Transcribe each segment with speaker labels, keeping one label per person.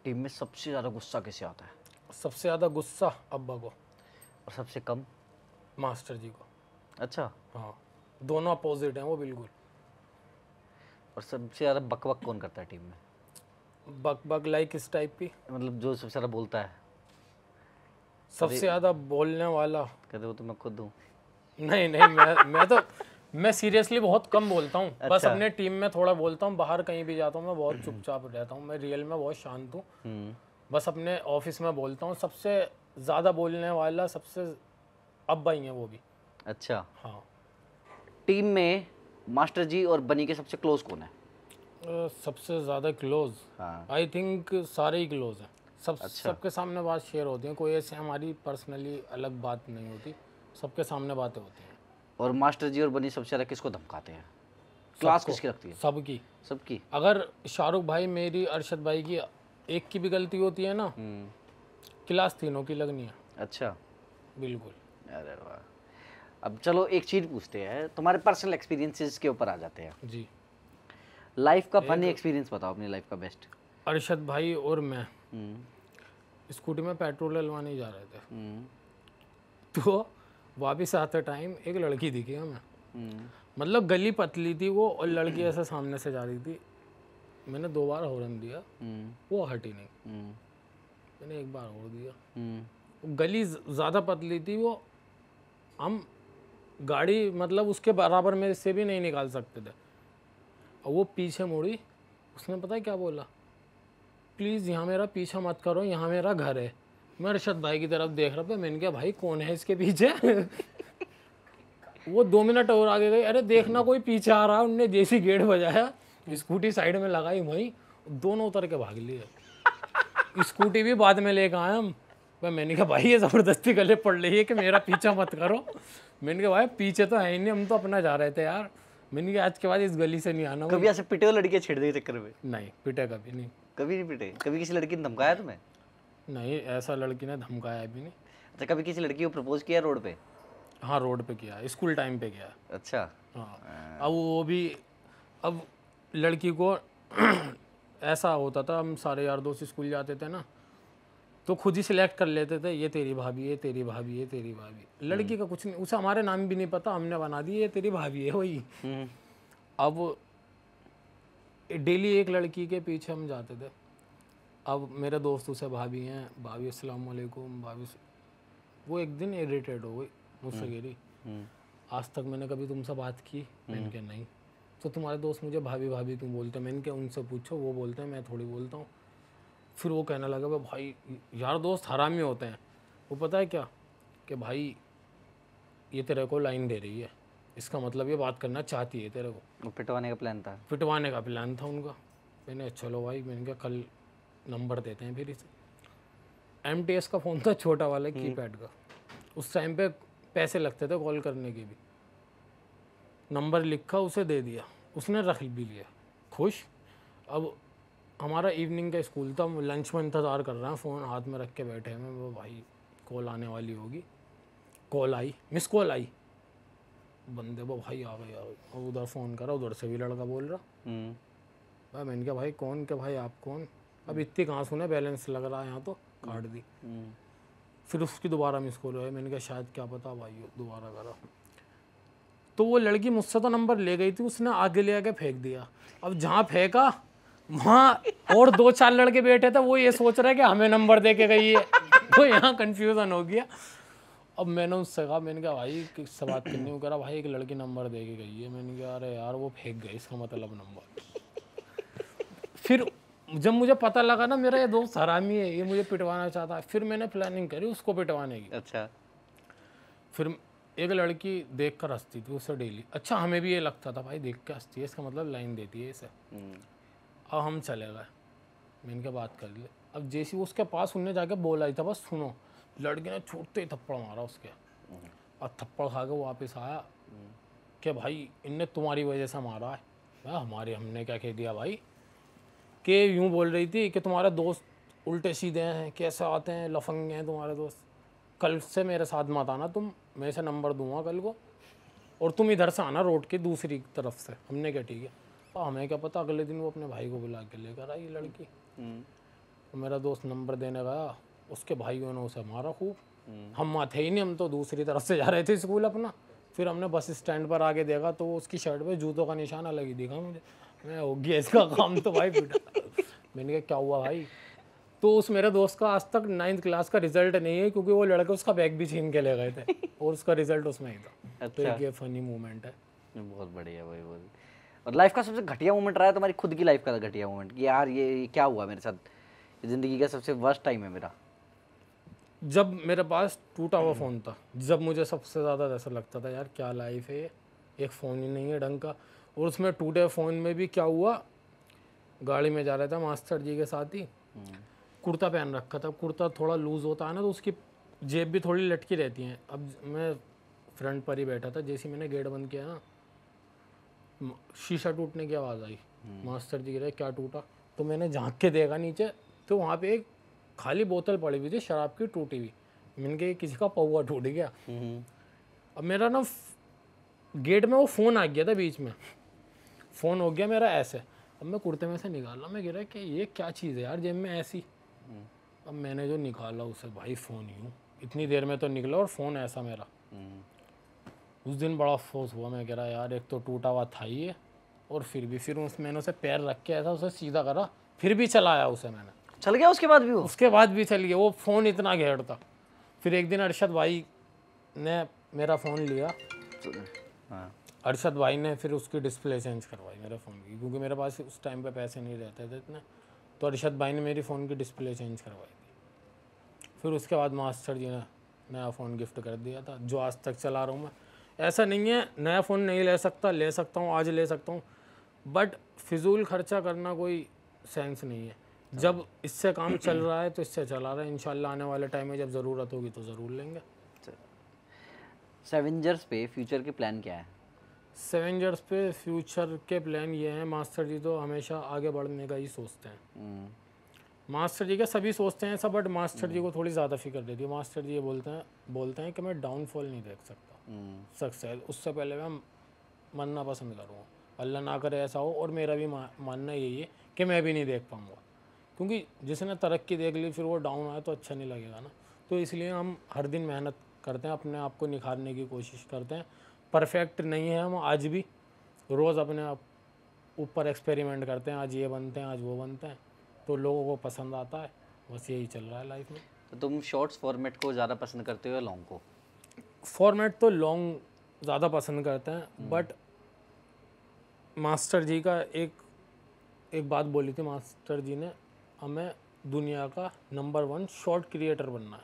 Speaker 1: Team में सबसे ज़्यादा गुस्सा किसे आता है?
Speaker 2: सबसे ज़्यादा गुस्सा अब्बा को,
Speaker 1: और सबसे कम?
Speaker 2: मास्टर जी को।
Speaker 1: अच्छा।
Speaker 2: हाँ, दोनों अपोजिट हैं वो बिल्कुल।
Speaker 1: और सबसे ज़्यादा बकबक कौन करता है टीम में?
Speaker 2: बक बक लाइक इस टाइप की।
Speaker 1: मतलब जो सबसे ज़्यादा बोलता है?
Speaker 2: सबसे ज़्यादा बोलने वाला?
Speaker 1: कहते हो तो मैं खुद हूँ।
Speaker 2: नहीं नहीं, मैं सीरियसली बहुत कम बोलता हूँ। बस
Speaker 1: अच्छा।
Speaker 2: अपने टीम में थोड़ा बोलता हूँ, बाहर कहीं भी जाता हूँ मैं बहुत चुपचाप रहता हूँ। मैं रियल में बहुत शांत हूँ। बस अपने ऑफिस में बोलता हूँ। सबसे ज़्यादा बोलने वाला सबसे अब्बा ही है वो भी।
Speaker 1: अच्छा।
Speaker 2: हाँ।
Speaker 1: टीम में मास्टर जी और बनी के सबसे क्लोज कौन है?
Speaker 2: सबसे ज़्यादा क्लोज?
Speaker 1: हाँ।
Speaker 2: आई थिंक सारे ही क्लोज हैं।
Speaker 1: अच्छा।
Speaker 2: सबके सामने बात शेयर होती है, कोई ऐसे हमारी पर्सनली अलग बात नहीं होती, सबके सामने बातें होती हैं।
Speaker 1: और मास्टर जी और बनी सबसे ज़्यादा किसको धमकाते हैं? क्लास
Speaker 2: सबको,
Speaker 1: किसकी लगती है?
Speaker 2: सबकी।
Speaker 1: सबकी।
Speaker 2: अगर शाहरुख भाई, मेरी, अरशद भाई की एक की भी गलती होती है ना, क्लास तीनों की लगनी है।
Speaker 1: अच्छा।
Speaker 2: बिल्कुल।
Speaker 1: अरे वाह। अब चलो एक चीज़ पूछते हैं, तुम्हारे पर्सनल एक्सपीरियंसेस के ऊपर आ जाते हैं।
Speaker 2: जी।
Speaker 1: लाइफ का फनी एक्सपीरियंस बताओ, अपनी लाइफ का बेस्ट।
Speaker 2: अरशद भाई और मैं स्कूटी में पेट्रोल डलवाने जा रहे थे, तो वापस आते टाइम एक लड़की दिखी हमें। मतलब गली पतली थी वो, और लड़की ऐसे सामने से जा रही थी। मैंने 2 बार हॉर्न दिया, वो हटी नहीं। मैंने 1 बार और दिया। गली ज़्यादा पतली थी वो, हम गाड़ी मतलब उसके बराबर में से भी नहीं निकाल सकते थे। और वो पीछे मुड़ी, उसने पता है क्या बोला? प्लीज़ यहाँ मेरा पीछा मत करो, यहाँ मेरा घर है। मैं अरशद भाई की तरफ देख रहा था, मैंने कहा भाई कौन है इसके पीछे? वो 2 मिनट और आगे गई, अरे देखना कोई पीछे आ रहा है। उनने जैसी गेट बजाया, स्कूटी साइड में लगाई, वहीं दोनों उतर के भाग लिए। स्कूटी भी बाद में लेकर आए हम। मैंने कहा भाई ये ज़बरदस्ती गले पड़ रही है कि मेरा पीछा मत करो। मैंने कहा भाई पीछे तो है ही नहीं, हम तो अपना जा रहे थे यार। मैंने कहा आज के बाद इस गली से नहीं आना।
Speaker 1: कभी ऐसे पिटे हो लड़कियां छेड़ने के चक्कर में?
Speaker 2: नहीं, पिटे कभी नहीं।
Speaker 1: कभी नहीं पिटे? कभी किसी लड़की ने धमकाया तुम्हें?
Speaker 2: नहीं, ऐसा लड़की ने धमकाया भी नहीं।
Speaker 1: अच्छा, कभी किसी लड़की को प्रपोज किया रोड पे?
Speaker 2: हाँ, रोड पे किया, स्कूल टाइम पे किया।
Speaker 1: अच्छा।
Speaker 2: हाँ। अब वो भी, अब लड़की को ऐसा होता था, हम सारे यार दोस्त स्कूल जाते थे ना, तो खुद ही सिलेक्ट कर लेते थे, ये तेरी भाभी है, तेरी भाभी है, तेरी भाभी। लड़की का कुछ नहीं, उसे हमारे नाम भी नहीं पता, हमने बना दी ये तेरी भाभी है वही। अब डेली एक लड़की के पीछे हम जाते थे। अब मेरे दोस्त उसे भाभी हैं, भाभी अस्सलाम वालेकुम, भाभी। वो एक दिन इरिटेट हो गई मुझसे, कह रही आज तक मैंने कभी तुमसे बात की? मैंने कहा नहीं। तो तुम्हारे दोस्त मुझे भाभी भाभी क्यों बोलते हैं? मैंने कहा उनसे पूछो, वो बोलते हैं, मैं थोड़ी बोलता हूँ। फिर वो कहने लगा भाई यार दोस्त हरामी होते हैं। वो पता है क्या, कि भाई ये तेरे को लाइन दे रही है, इसका मतलब ये बात करना चाहती है तेरे को।
Speaker 1: वो पिटवाने का प्लान था?
Speaker 2: पिटवाने का प्लान था उनका। मैंने चलो भाई, मैंने कहा कल नंबर देते हैं फिर इसे। MTS का फ़ोन था, छोटा वाला कीपैड का। उस टाइम पे पैसे लगते थे कॉल करने के भी। नंबर लिखा, उसे दे दिया, उसने रख भी लिया, खुश। अब हमारा इवनिंग का स्कूल था, हम लंच में इंतज़ार कर रहे हैं, फ़ोन हाथ में रख के बैठे हैं। वो भाई कॉल आने वाली होगी, कॉल आई, मिस कॉल आई। बंदे वो भाई आ गई, और उधर फ़ोन करा, उधर से भी लड़का बोल रहा। भाई मैंने कहा भाई कौन? के भाई आप कौन? अब इतनी कहाँ सुने, बैलेंस लग रहा है यहाँ तो, काट दी। फिर उसकी दोबारा मिस कॉल हुई। मैंने कहा शायद क्या पता भाई, दोबारा करा। तो वो लड़की मुझसे तो नंबर ले गई थी, उसने आगे ले आके फेंक दिया। अब जहाँ फेंका वहाँ और 2-4 लड़के बैठे थे, वो ये सोच रहे कि हमें नंबर दे के गई है। तो यहाँ कन्फ्यूज़न हो गया। अब मैंने उससे कहा, मैंने कहा भाई किससे बात करनी? वो कह रहा भाई एक लड़की नंबर दे के गई है। मैंने कहा अरे यार वो फेंक गई, इसका मतलब नंबर। फिर जब मुझे पता लगा ना मेरा ये दोस्त हरामी है, ये मुझे पिटवाना चाहता है, फिर मैंने प्लानिंग करी उसको पिटवाने की।
Speaker 1: अच्छा।
Speaker 2: फिर एक लड़की देख कर हंसती थी उससे डेली। अच्छा, हमें भी ये लगता था भाई देख के हंसती है, इसका मतलब लाइन देती है इसे। अब हम चले गए, मैंने क्या बात कर ले। अब जैसी उसके पास उनने जाके बोला ही था बस सुनो, लड़के ने छूटते ही थप्पड़ मारा उसके। और थप्पड़ खा के वापस आया कि भाई इनने तुम्हारी वजह से मारा है। हमारे, हमने क्या कह दिया भाई? कि यूँ बोल रही थी कि तुम्हारे दोस्त उल्टे सीधे हैं, कैसे आते हैं, लफंगे हैं तुम्हारे दोस्त, कल से मेरे साथ मत आना तुम, मैं इसे नंबर दूंगा कल को, और तुम इधर से आना रोड की दूसरी तरफ से। हमने क्या ठीक है। और हमें क्या पता, अगले दिन वो अपने भाई को बुला के लेकर आई लड़की। तो मेरा दोस्त नंबर देने गया, उसके भाइयों ने उसे मारा खूब। हम वहाँ थे ही नहीं, हम तो दूसरी तरफ से जा रहे थे स्कूल अपना। फिर हमने बस स्टैंड पर आके देखा तो उसकी शर्ट पे जूतों का निशान अलग ही दिखा मुझे। मैं हो गया इसका काम तो भाई पिटा। मैंने कहा क्या हुआ भाई? तो उस मेरे दोस्त का आज तक 9th क्लास का रिजल्ट नहीं है, क्योंकि वो लड़के उसका बैग भी छीन के ले गए थे और उसका रिजल्ट उसमें ही था। तो
Speaker 1: अच्छा।
Speaker 2: एक ये फनी मोमेंट है।
Speaker 1: बहुत बढ़िया भाई, बहुत। और लाइफ का सबसे घटिया मोमेंट रहा है तुम्हारी खुद की लाइफ का घटिया मोमेंट कि यार ये क्या हुआ मेरे साथ, ये ज़िंदगी का सबसे वर्स्ट टाइम है मेरा?
Speaker 2: जब मेरे पास टूटा हुआ फ़ोन था, जब मुझे सबसे ज़्यादा ऐसा लगता था यार क्या लाइफ है ये, एक फ़ोन ही नहीं है ढंग का। और उसमें टूटे फ़ोन में भी क्या हुआ, गाड़ी में जा रहा था मास्टर जी के साथ ही, कुर्ता पहन रखा था। कुर्ता थोड़ा लूज़ होता है ना, तो उसकी जेब भी थोड़ी लटकी रहती हैं। अब मैं फ्रंट पर ही बैठा था, जैसे ही मैंने गेट बंद किया ना, शीशा टूटने की आवाज़ आई। मास्टर जी कह रहे क्या टूटा? तो मैंने झांक के देखा नीचे, तो वहाँ पे एक खाली बोतल पड़ी हुई थी शराब की टूटी हुई। मैंने कहा किसी का पौवा टूट गया। अब मेरा ना गेट में वो फ़ोन आ गया था बीच में, फ़ोन हो गया मेरा ऐसे। अब मैं कुर्ते में से निकाला, मैं गिरा कि ये क्या चीज़ है यार जेब में ऐसी। अब मैंने जो निकाला उसे भाई फ़ोन ही हूँ, इतनी देर में तो निकला और फ़ोन ऐसा मेरा। उस दिन बड़ा अफसोस हुआ, मैं कह रहा यार एक तो टूटा हुआ था ही है, और फिर मैंने उसे पैर रख के ऐसा उसे सीधा करा, फिर भी चलाया उसे मैंने।
Speaker 1: चल गया उसके बाद भी वो?
Speaker 2: उसके बाद भी चल गया, वो फ़ोन इतना घेर था। फिर एक दिन अरशद भाई ने मेरा फ़ोन लिया।
Speaker 1: हाँ।
Speaker 2: अरशद भाई ने फिर उसकी डिस्प्ले चेंज करवाई मेरे फ़ोन की, क्योंकि मेरे पास उस टाइम पे पैसे नहीं रहते थे इतने। तो अरशद भाई ने मेरी फ़ोन की डिस्प्ले चेंज करवाई थी। फिर उसके बाद मास्टर जी ने नया फ़ोन गिफ्ट कर दिया था, जो आज तक चला रहा हूँ मैं। ऐसा नहीं है नया फ़ोन नहीं ले सकता, ले सकता हूँ, आज ले सकता हूँ, बट फिजूल खर्चा करना कोई सेंस नहीं है। जब इससे काम चल रहा है तो इससे चला रहा है, इंशाल्लाह आने वाले टाइम में जब ज़रूरत होगी तो ज़रूर लेंगे।
Speaker 1: सेवेंजर्स पे फ्यूचर के प्लान क्या है?
Speaker 2: सेवेंजर्स पे फ्यूचर के प्लान ये हैं, मास्टर जी तो हमेशा आगे बढ़ने का ही सोचते हैं। मास्टर जी का सभी सोचते हैं सब, बट मास्टर जी को थोड़ी ज़्यादा फिक्र रहती है। मास्टर जी ये बोलते हैं कि मैं डाउनफॉल नहीं देख सकता, सक्सेस उससे पहले मैं मरना पसंद करूँगा। अल्लाह ना करे ऐसा हो, और मेरा भी मानना यही है कि मैं भी नहीं देख पाऊँगा, क्योंकि जिसने तरक्की देख ली फिर वो डाउन आए तो अच्छा नहीं लगेगा ना। तो इसलिए हम हर दिन मेहनत करते हैं, अपने आप को निखारने की कोशिश करते हैं। परफेक्ट नहीं है हम आज भी, रोज़ अपने आप ऊपर एक्सपेरिमेंट करते हैं, आज ये बनते हैं आज वो बनते हैं, तो लोगों को पसंद आता है। बस यही चल रहा है लाइफ में।
Speaker 1: तो तुम शॉर्ट्स फॉर्मेट को ज़्यादा पसंद करते हो या लॉन्ग को?
Speaker 2: फॉर्मेट तो लॉन्ग ज़्यादा पसंद करते हैं, बट मास्टर जी का एक बात बोली थी मास्टर जी ने, हमें दुनिया का नंबर 1 शॉर्ट क्रिएटर बनना है,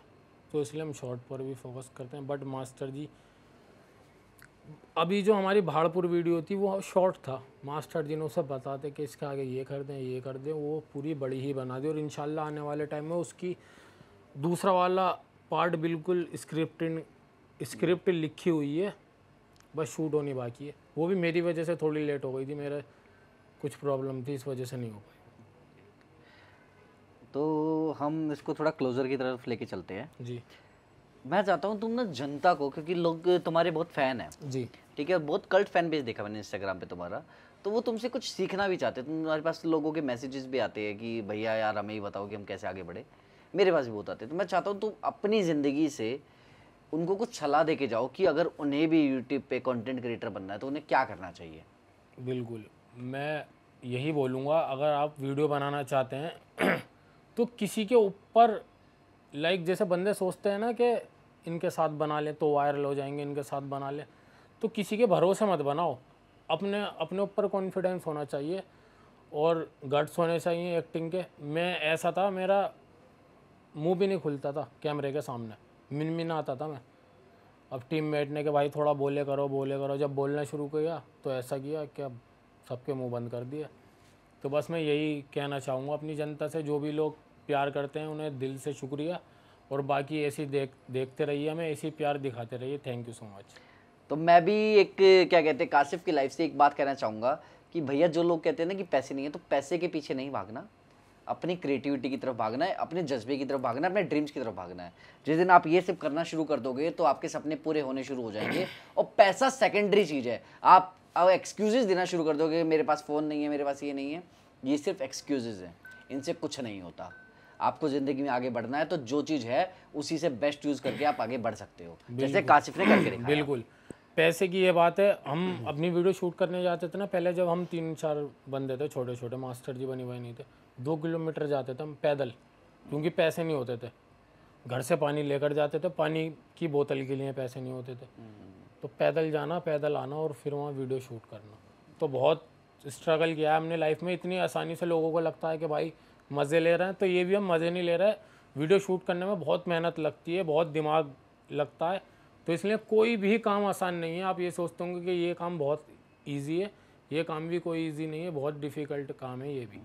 Speaker 2: तो इसलिए हम शॉर्ट पर भी फोकस करते हैं। बट मास्टर जी अभी जो हमारी भाड़पुर वीडियो थी वो शॉर्ट था, मास्टर जी ने उसे बताते कि इसके आगे ये कर दें ये कर दें, वो पूरी बड़ी ही बना दी। और इंशाल्लाह आने वाले टाइम में उसकी दूसरा वाला पार्ट बिल्कुल स्क्रिप्ट लिखी हुई है, बस शूट होनी बाकी है। वो भी मेरी वजह से थोड़ी लेट हो गई थी, मेरे कुछ प्रॉब्लम थी, इस वजह से नहीं हो पाई।
Speaker 1: तो हम इसको थोड़ा क्लोजर की तरफ लेके चलते हैं
Speaker 2: जी
Speaker 1: मैं चाहता हूँ तुम ना जनता को, क्योंकि लोग तुम्हारे बहुत फैन हैं,
Speaker 2: जी
Speaker 1: ठीक है, बहुत कल्ट फैन पेज देखा मैंने इंस्टाग्राम पे तुम्हारा, तो वो तुमसे कुछ सीखना भी चाहते हैं। तुम्हारे पास लोगों के मैसेजेस भी आते हैं कि भैया यार हमें ही बताओ कि हम कैसे आगे बढ़े, मेरे पास भी बहुत आते हैं। तो मैं चाहता हूँ तुम अपनी ज़िंदगी से उनको कुछ सलाह दे के जाओ कि अगर उन्हें भी यूट्यूब पे कंटेंट क्रिएटर बनना है तो उन्हें क्या करना चाहिए।
Speaker 2: बिल्कुल, मैं यही बोलूँगा, अगर आप वीडियो बनाना चाहते हैं तो किसी के ऊपर, लाइक जैसे बंदे सोचते हैं ना कि इनके साथ बना लें तो वायरल हो जाएंगे, इनके साथ बना लें, तो किसी के भरोसे मत बनाओ। अपने ऊपर कॉन्फिडेंस होना चाहिए और गट्स होने चाहिए एक्टिंग के। मैं ऐसा था, मेरा मुंह भी नहीं खुलता था कैमरे के सामने, मिन आता था मैं। अब टीममेट ने कि भाई थोड़ा बोले करो, जब बोलना शुरू किया तो ऐसा किया कि अब सबके मुंह बंद कर दिए। तो बस मैं यही कहना चाहूँगा अपनी जनता से, जो भी लोग प्यार करते हैं उन्हें दिल से शुक्रिया, और बाकी ऐसे देखते रहिए, हमें ऐसे प्यार दिखाते रहिए। Thank you so much.
Speaker 1: तो मैं भी एक क्या कहते हैं काशिफ की लाइफ से एक बात कहना चाहूँगा कि भैया जो लोग कहते हैं ना कि पैसे नहीं है, तो पैसे के पीछे नहीं भागना, अपनी क्रिएटिविटी की तरफ भागना है, अपने जज्बे की तरफ भागना है, अपने ड्रीम्स की तरफ भागना है। जिस दिन आप ये सब करना शुरू कर दोगे तो आपके सपने पूरे होने शुरू हो जाएंगे। और पैसा सेकेंडरी चीज़ है। आप एक्सक्यूजेज देना शुरू कर दोगे, मेरे पास फ़ोन नहीं है, मेरे पास ये नहीं है, ये सिर्फ एक्सक्यूजेज हैं, इनसे कुछ नहीं होता। आपको ज़िंदगी में आगे बढ़ना है तो जो चीज़ है उसी से बेस्ट यूज़ करके आप आगे बढ़ सकते हो, जैसे काशिफ ने करके दिखाया।
Speaker 2: बिल्कुल। पैसे की ये बात है, हम अपनी वीडियो शूट करने जाते थे ना, पहले जब हम 3-4 बंदे थे, छोटे छोटे, मास्टर जी बनी हुए नहीं थे, 2 किलोमीटर जाते थे हम पैदल, क्योंकि पैसे नहीं होते थे। घर से पानी लेकर जाते थे, पानी की बोतल के लिए पैसे नहीं होते थे, तो पैदल जाना, पैदल आना और फिर वहाँ वीडियो शूट करना। तो बहुत स्ट्रगल किया है हमने लाइफ में। इतनी आसानी से लोगों को लगता है कि भाई मज़े ले रहे हैं, तो ये भी हम मज़े नहीं ले रहे हैं। वीडियो शूट करने में बहुत मेहनत लगती है, बहुत दिमाग लगता है, तो इसलिए कोई भी काम आसान नहीं है। आप ये सोचते होंगे कि ये काम बहुत ईजी है, ये काम भी कोई ईजी नहीं है, बहुत डिफ़िकल्ट काम है ये भी।